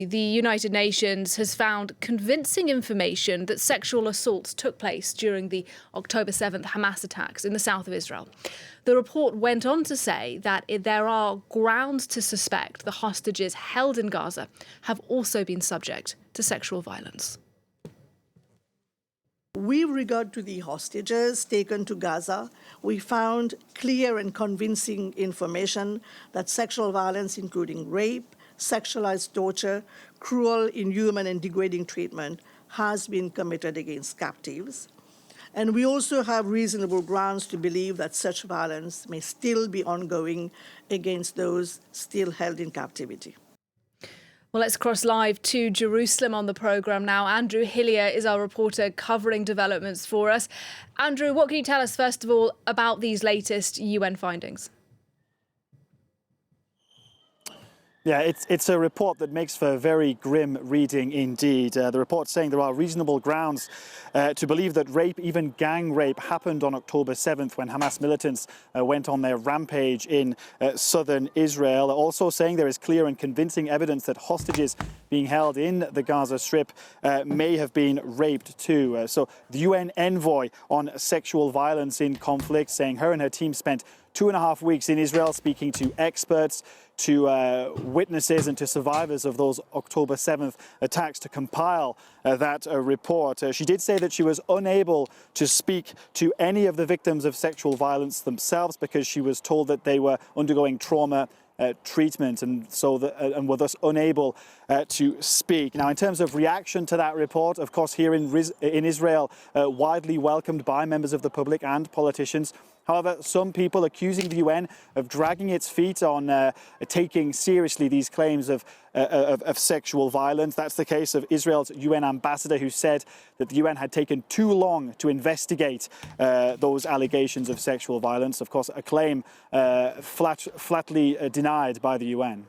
The United Nations has found convincing information that sexual assaults took place during the October 7th Hamas attacks in the south of Israel. The report went on to say that there are grounds to suspect the hostages held in Gaza have also been subject to sexual violence. With regard to the hostages taken to Gaza, we found clear and convincing information that sexual violence, including rape, sexualized torture, cruel, inhuman, and degrading treatment has been committed against captives. And we also have reasonable grounds to believe that such violence may still be ongoing against those still held in captivity. Well, let's cross live to Jerusalem on the programme now. Andrew Hilliar is our reporter covering developments for us. Andrew, what can you tell us, first of all, about these latest UN findings? Yeah, it's a report that makes for very grim reading indeed. The report saying there are reasonable grounds to believe that rape, even gang rape, happened on October 7th when Hamas militants went on their rampage in southern Israel. Also saying there is clear and convincing evidence that hostages being held in the Gaza Strip may have been raped too. So the UN envoy on sexual violence in conflict saying her and her team spent 2.5 weeks in Israel speaking to experts, to witnesses and to survivors of those October 7th attacks to compile that report. She did say that she was unable to speak to any of the victims of sexual violence themselves because she was told that they were undergoing trauma treatment and were thus unable to speak. Now, in terms of reaction to that report, of course, here in Israel, widely welcomed by members of the public and politicians. However, some people accusing the UN of dragging its feet on taking seriously these claims of sexual violence. That's the case of Israel's UN ambassador, who said that the UN had taken too long to investigate those allegations of sexual violence. Of course, a claim flatly denied by the UN.